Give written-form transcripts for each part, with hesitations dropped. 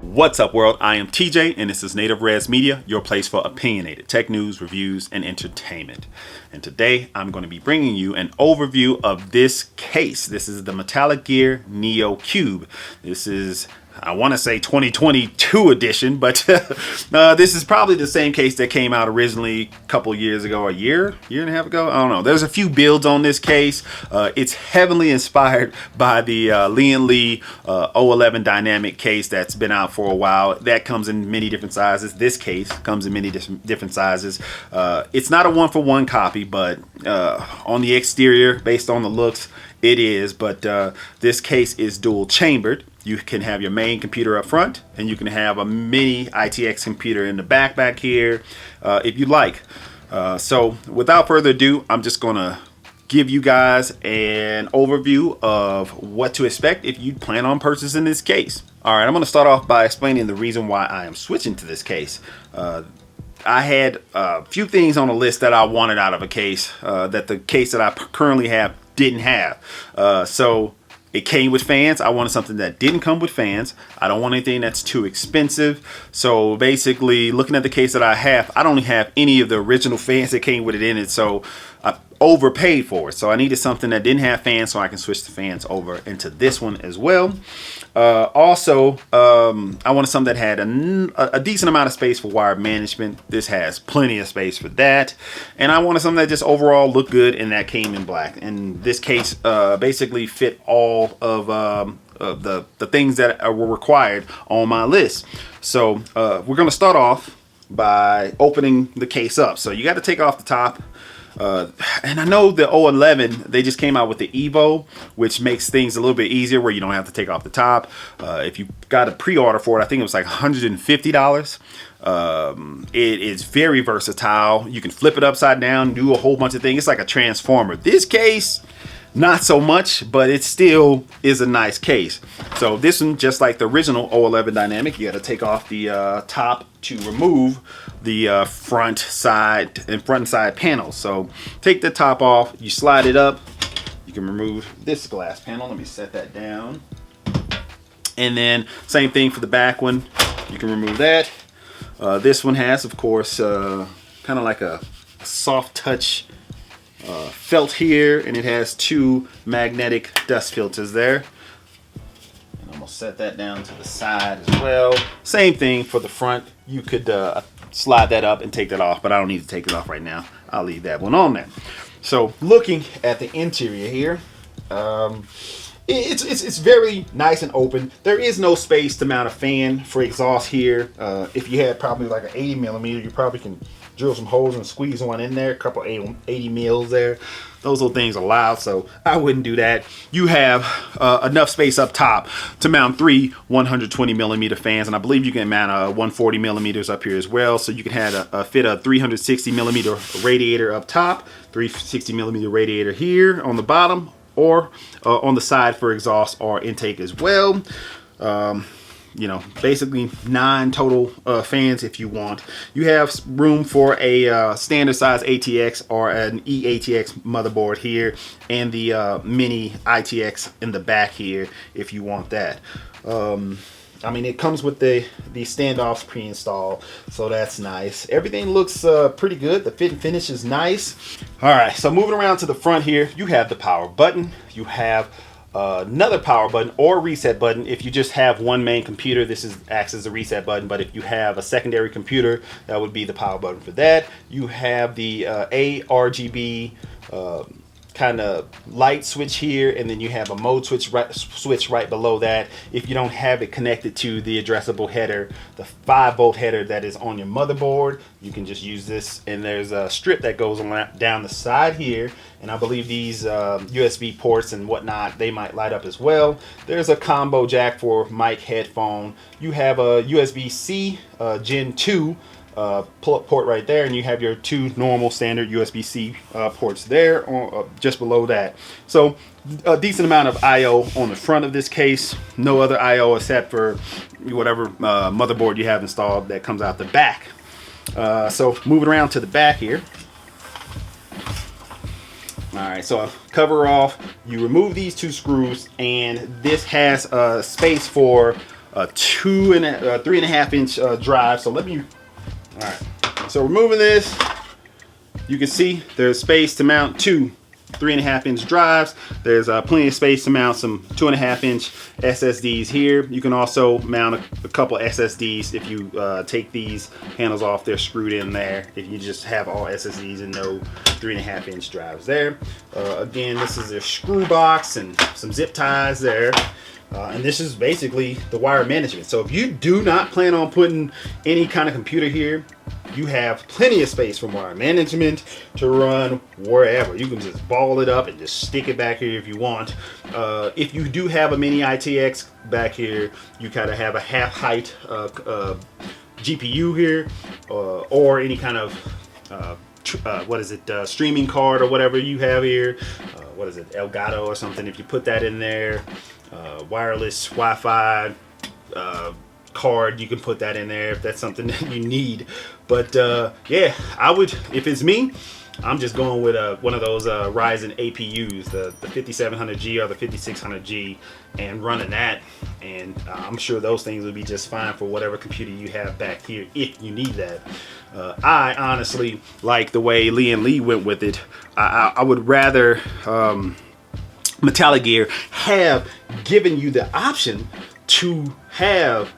What's up, world? I am TJ, and this is Nativerezmedia, your place for opinionated tech news, reviews, and entertainment. And today, I'm going to be bringing you an overview of this case. This is the Metallicgear Neo Qube. This is, I want to say 2022 edition, but this is probably the same case that came out originally a couple years ago, year and a half ago. I don't know. There's a few builds on this case. It's heavily inspired by the Lee 011 dynamic case that's been out for a while. That comes in many different sizes. This case comes in many different sizes. It's not a one-for-one copy, but on the exterior, based on the looks, it is. But this case is dual chambered. You can have your main computer up front, and you can have a mini ITX computer in the back here, if you like. So without further ado, I'm just gonna give you guys an overview of what to expect if you plan on purchasing this case. All right, I'm gonna start off by explaining the reason why I am switching to this case. I had a few things on the list that I wanted out of a case that the case that I currently have didn't have. So it came with fans. I wanted something that didn't come with fans. I don't want anything that's too expensive. So basically, looking at the case that I have, I don't have any of the original fans that came with it in it. So I overpaid for it. So I needed something that didn't have fans so I can switch the fans over into this one as well. Also, I wanted something that had a decent amount of space for wire management. This has plenty of space for that. And I wanted something that just overall looked good and that came in black. And this case basically fit all of the things that were required on my list. So we're going to start off by opening the case up. So you got to take off the top. And I know the 011, they just came out with the Evo, which makes things a little bit easier where you don't have to take off the top. If you got a pre-order for it, I think it was like $150. It is very versatile. You can flip it upside down, do a whole bunch of things. It's like a transformer. This case, not so much, but it still is a nice case. So this one, just like the original 011 dynamic, you got to take off the top to remove the front and side panels. So take the top off, you slide it up, you can remove this glass panel. Let me set that down. And then same thing for the back one, you can remove that. This one has, of course, kind of like a soft touch felt here, and it has two magnetic dust filters there. And I'm gonna set that down to the side as well. Same thing for the front. You could slide that up and take that off, but I don't need to take it off right now. I'll leave that one on there. So looking at the interior here, it's very nice and open. There is no space to mount a fan for exhaust here. If you had probably like an 80 millimeter, you probably can drill some holes and squeeze one in there, a couple 80 mils there. Those little things are loud, so I wouldn't do that. You have enough space up top to mount 3 120 millimeter fans, and I believe you can mount a 140 millimeters up here as well. So you can have fit a 360 millimeter radiator up top, 360 millimeter radiator here on the bottom, or on the side for exhaust or intake as well. You know, basically 9 total fans if you want. You have room for a standard size ATX or an eATX motherboard here, and the mini ITX in the back here if you want that. I mean, it comes with the standoffs pre-installed, so that's nice. Everything looks pretty good. The fit and finish is nice. All right, so moving around to the front here, you have the power button. You have another power button or reset button. If you just have one main computer, this acts as a reset button, but if you have a secondary computer, that would be the power button for that. You have the ARGB kind of light switch here, and then you have a mode switch right below that. If you don't have it connected to the addressable header, the 5-volt header that is on your motherboard, you can just use this. And there's a strip that goes down the side here, and I believe these USB ports and whatnot, they might light up as well. There's a combo jack for mic, headphone. You have a USB-C Gen 2 pull-up port right there, and you have your 2 normal standard USB-C ports there just below that. So a decent amount of I/O on the front of this case. No other I/O except for whatever motherboard you have installed that comes out the back. So moving around to the back here. All right, so cover off, you remove these 2 screws, and this has space for 3.5 inch drive. So let me, all right. So removing this, you can see there's space to mount two 3.5 inch drives. There's plenty of space to mount some 2.5 inch SSDs here. You can also mount a couple SSDs if you take these handles off. They're screwed in there. If you just have all SSDs and no 3.5 inch drives there. Again, this is a screw box and some zip ties there. And this is basically the wire management. So if you do not plan on putting any kind of computer here, you have plenty of space for wire management to run wherever. You can just ball it up and just stick it back here if you want. If you do have a mini ITX back here, you kind of have a half height GPU here, or any kind of streaming card or whatever you have here. What is it, Elgato or something? If you put that in there, wireless Wi-Fi card, you can put that in there if that's something that you need. But yeah, I would, if it's me, I'm just going with one of those Ryzen APUs, the 5700G or the 5600G, and running that. And I'm sure those things will be just fine for whatever computer you have back here if you need that. I honestly like the way Lee and Lee went with it. I would rather Metallicgear have given you the option to have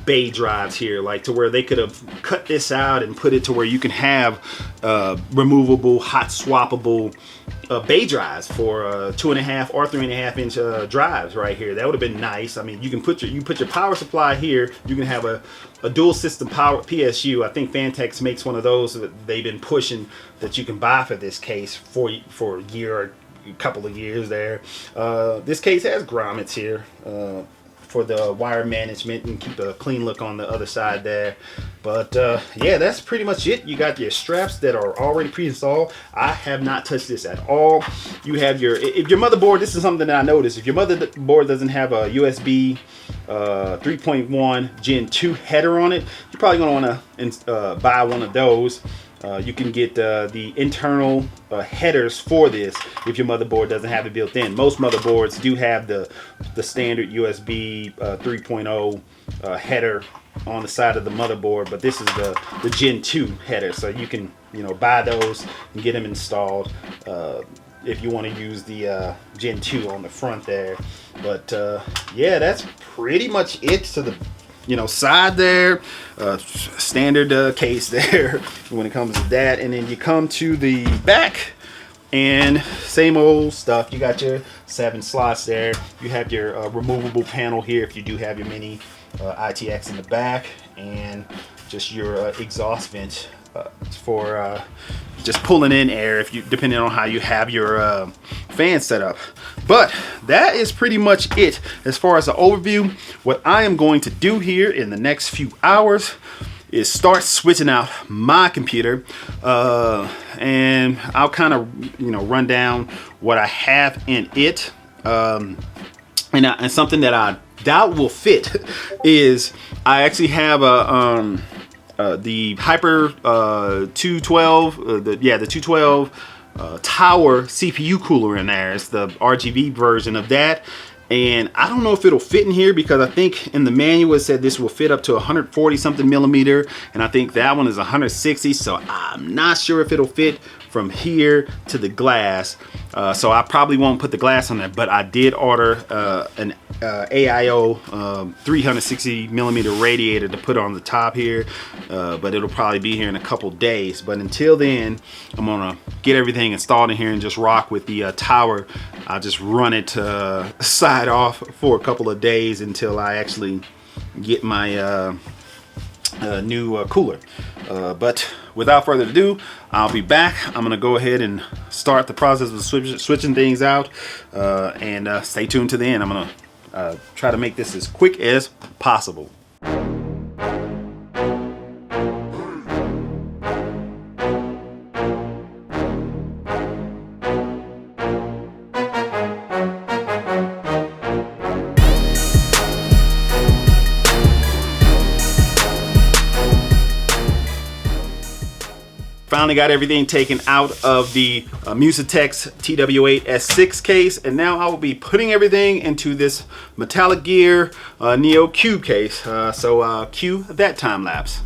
bay drives here, like to where they could have cut this out and put it to where you can have removable, hot swappable bay drives for 2.5 or 3.5 inch drives right here. That would have been nice. I mean, you can put your power supply here. You can have a dual system power PSU. I think Fantex makes one of those that they've been pushing that you can buy for this case for a year or a couple of years there. This case has grommets here for the wire management and keep a clean look on the other side there. But yeah, that's pretty much it. You got your straps that are already pre-installed. I have not touched this at all. You have if your motherboard, this is something that I noticed, if your motherboard doesn't have a USB 3.1 Gen 2 header on it, you're probably going to want to buy one of those. You can get the internal headers for this if your motherboard doesn't have it built in. Most motherboards do have the standard USB 3.0 header on the side of the motherboard, but this is the Gen 2 header, so you can buy those and get them installed if you want to use the Gen 2 on the front there. But yeah, that's pretty much it to the side there. Standard case there when it comes to that. And then you come to the back and same old stuff. You got your 7 slots there. You have your removable panel here if you do have your mini ITX in the back, and just your exhaust vent for just pulling in air depending on how you have your fan set up. But that is pretty much it as far as the overview. What I am going to do here in the next few hours is start switching out my computer, and I'll kind of run down what I have in it, and something that I doubt will fit is I actually have the Hyper 212, the 212 Tower CPU cooler in there. It's the RGB version of that, and I don't know if it'll fit in here because I think in the manual it said this will fit up to 140 something millimeter, and I think that one is 160, so I'm not sure if it'll fit from here to the glass. So I probably won't put the glass on there, but I did order an AIO 360 millimeter radiator to put on the top here, but it'll probably be here in a couple days. But until then, I'm gonna get everything installed in here and just rock with the tower. I'll just run it side off for a couple of days until I actually get my new cooler. But without further ado, I'll be back. I'm gonna go ahead and start the process of switching things out, and stay tuned to the end. I'm gonna try to make this as quick as possible. Finally got everything taken out of the Musitex TW8S6 case, and now I will be putting everything into this Metallicgear Neo Qube case. So cue that time lapse.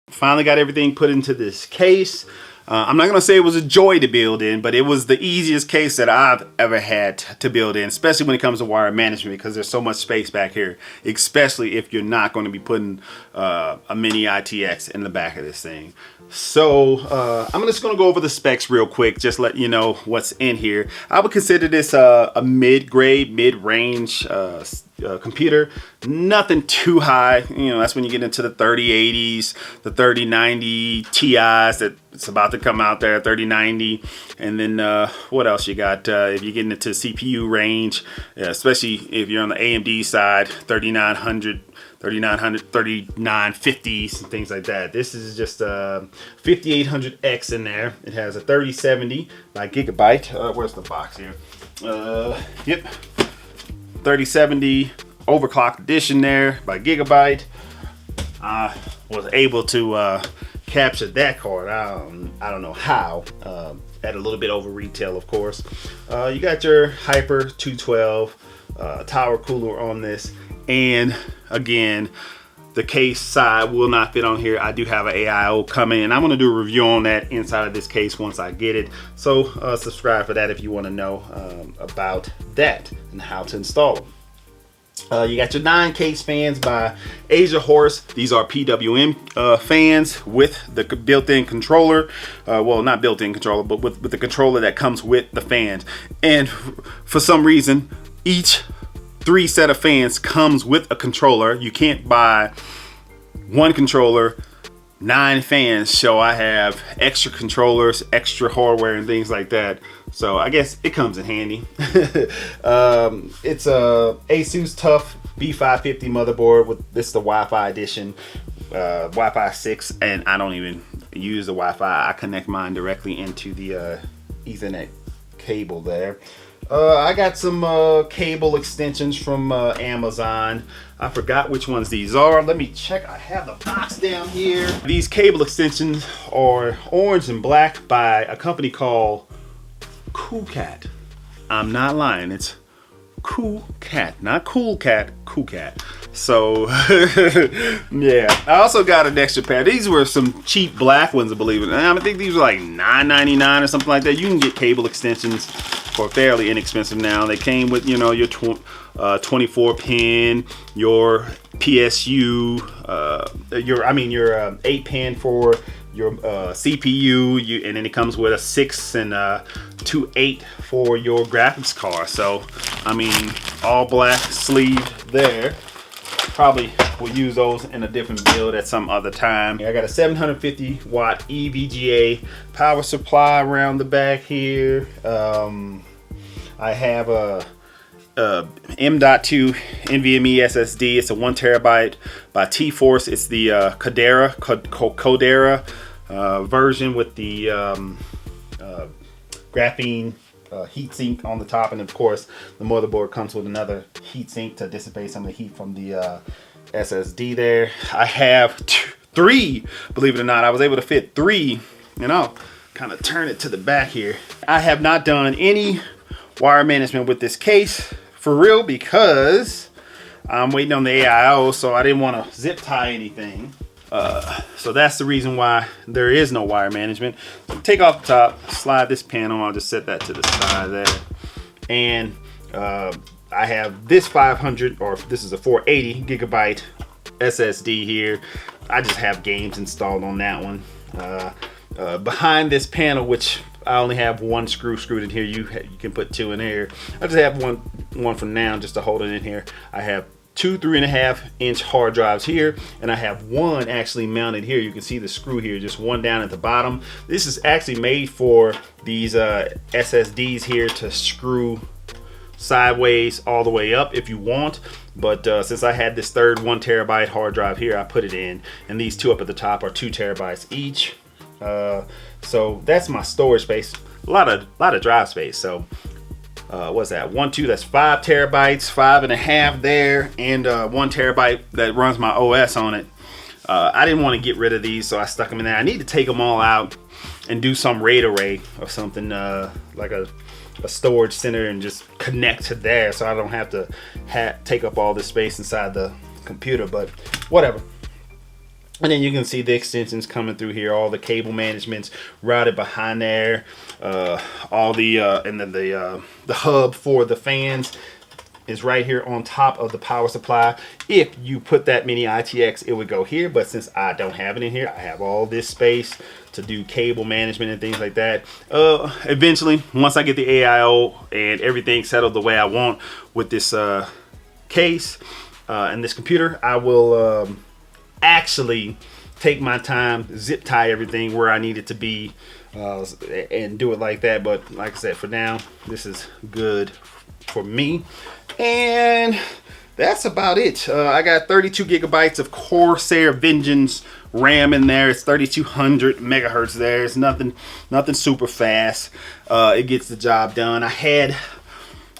Finally got everything put into this case. I'm not gonna say it was a joy to build in, but it was the easiest case that I've ever had to build in, especially when it comes to wire management, because there's so much space back here, especially if you're not going to be putting a mini ITX in the back of this thing. So I'm just going to go over the specs real quick, just let you know what's in here. I would consider this a mid-grade, mid-range computer. Nothing too high. You know, that's when you get into the 3080s, the 3090 Ti's that it's about to come out there, 3090. And then what else you got? If you're getting into CPU range, especially if you're on the AMD side, 3900, 3950s and things like that. This is just 5800X in there. It has a 3070 by Gigabyte. Where's the box here? Yep. 3070 overclocked edition there by Gigabyte. I was able to capture that card. I don't know how. At a little bit over retail, of course. You got your Hyper 212 tower cooler on this, and again, the case side will not fit on here. I do have an AIO coming, and I'm going to do a review on that inside of this case once I get it. So subscribe for that if you want to know about that and how to install them. You got your 9 case fans by Asia Horse. These are PWM fans with the built-in controller. Well, not built-in controller, but with the controller that comes with the fans. And for some reason, each 3 set of fans comes with a controller. You can't buy one controller, 9 fans. So I have extra controllers, extra hardware and things like that. So I guess it comes in handy. It's a Asus TUF B550 motherboard with this, the Wi-Fi edition, Wi-Fi 6, and I don't even use the Wi-Fi. I connect mine directly into the Ethernet cable there. I got some cable extensions from Amazon. I forgot which ones these are. Let me check. I have the box down here. These cable extensions are orange and black by a company called Cool Cat. I'm not lying. It's Cool Cat, not Cool Cat, Cool Cat. So yeah, I also got an extra pair. These were some cheap black ones, I believe it. I think these were like $9.99 or something like that. You can get cable extensions for fairly inexpensive now. They came with, you know, your 24 pin, your PSU, your 8 pin for your CPU, and then it comes with a 6 and 2 8 for your graphics card. So I mean, all black sleeve there. Probably will use those in a different build at some other time. I got a 750 watt EVGA power supply around the back here. I have a M.2 NVMe SSD. It's a 1 terabyte by T-Force. It's the Codera version with the graphene heat sink on the top, and of course the motherboard comes with another heat sink to dissipate some of the heat from the SSD there. I have three, believe it or not. I was able to fit three, and I'll kind of turn it to the back here. I have not done any wire management with this case for real because I'm waiting on the AIO, so I didn't want to zip tie anything. So that's the reason why there is no wire management. So take off the top, slide this panel. I'll just set that to the side there. And I have this 500, or this is a 480 gigabyte SSD here. I just have games installed on that one. Behind this panel, which I only have one screwed in here. You can put two in here. I just have one for now, just to hold it in here. I have two 3.5-inch hard drives here, and I have one actually mounted here. You can see the screw here, just one down at the bottom. This is actually made for these SSDs here to screw sideways all the way up if you want, but since I had this third 1 terabyte hard drive here, I put it in, and these two up at the top are 2 terabytes each. So that's my storage space. A lot of drive space. So what's that? 1, 2, that's 5 terabytes, 5.5 there, and 1 terabyte that runs my OS on it. I didn't want to get rid of these, so I stuck them in there. I need to take them all out and do some RAID array or something, like a storage center, and just connect to there, so I don't have to take up all this space inside the computer, but whatever. And then you can see the extensions coming through here, all the cable management's routed behind there, all the and then the hub for the fans is right here on top of the power supply. If you put that mini ITX, it would go here, but since I don't have it in here, I have all this space to do cable management and things like that. Eventually, once I get the AIO and everything settled the way I want with this case and this computer, I will actually take my time, zip tie everything where I need it to be, and do it like that. But like I said, for now, this is good for me. And that's about it. I got 32 gigabytes of Corsair Vengeance RAM in there. It's 3200 megahertz there. It's nothing super fast. It gets the job done. I had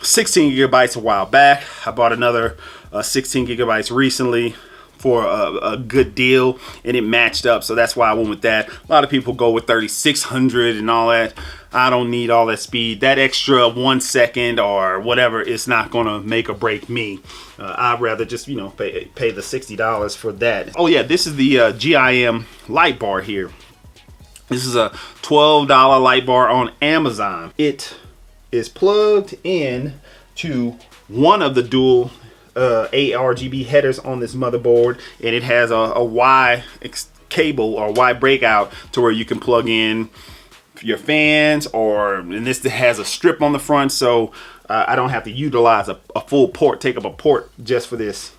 16 gigabytes a while back. I bought another 16 gigabytes recently for a good deal, and it matched up, so that's why I went with that. A lot of people go with 3600 and all that. I don't need all that speed. That extra 1 second or whatever is not gonna make or break me. I'd rather just, you know, pay the $60 for that. Oh yeah, this is the GIM light bar here. This is a $12 light bar on Amazon. It is plugged in to one of the dual ARGB headers on this motherboard, and it has a Y cable or Y breakout to where you can plug in your fans, and this has a strip on the front, so I don't have to utilize a full port, take up a port just for this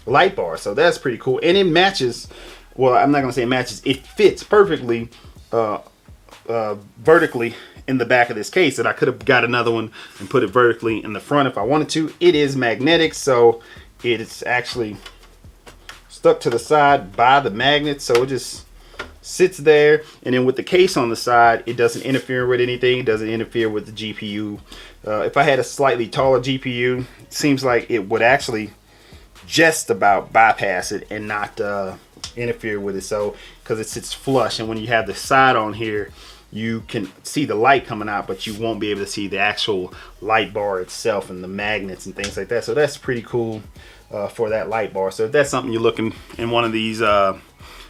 light bar. So that's pretty cool, and it matches, well, I'm not gonna say it matches, it fits perfectly vertically in the back of this case, and I could have got another one and put it vertically in the front if I wanted to. It is magnetic, so it's actually stuck to the side by the magnet, so it just sits there. And then with the case on the side, it doesn't interfere with anything. It doesn't interfere with the GPU. If I had a slightly taller GPU, it seems like it would actually just about bypass it and not interfere with it, so because it sits flush, and when you have the side on here, you can see the light coming out, but you won't be able to see the actual light bar itself and the magnets and things like that. So that's pretty cool for that light bar. So if that's something you're looking in one of these, well,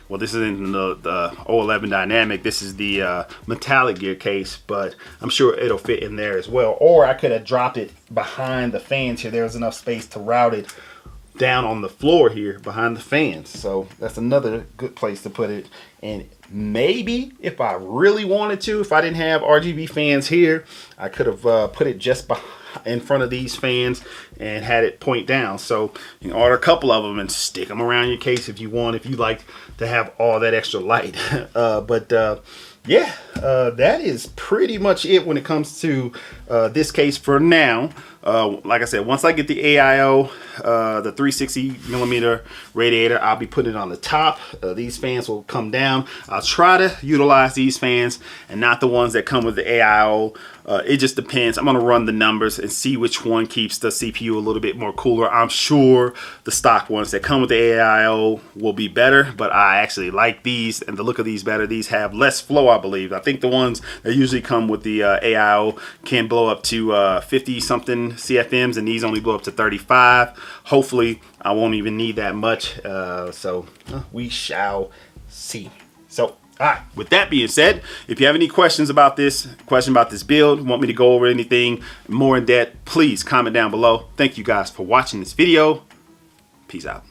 this isn't the 011 Dynamic, this is the Metallicgear case, but I'm sure it'll fit in there as well. Or I could have dropped it behind the fans here. There's enough space to route it down on the floor here behind the fans, so that's another good place to put it. And maybe if I really wanted to, if I didn't have RGB fans here, I could have put it just in front of these fans and had it point down. So you can order a couple of them and stick them around your case if you want, if you like to have all that extra light. Yeah, that is pretty much it when it comes to this case for now. Like I said, once I get the AIO, the 360 millimeter radiator, I'll be putting it on the top. These fans will come down. I'll try to utilize these fans and not the ones that come with the AIO. It just depends. I'm going to run the numbers and see which one keeps the CPU a little bit more cooler. I'm sure the stock ones that come with the AIO will be better, but I actually like these and the look of these better. These have less flow, I believe. I think the ones that usually come with the AIO can blow up to 50 something CFMs, and these only blow up to 35. Hopefully I won't even need that much, so we shall see. So all right, with that being said, if you have any questions about this build, want me to go over anything more in depth, please comment down below. Thank you guys for watching this video. Peace out.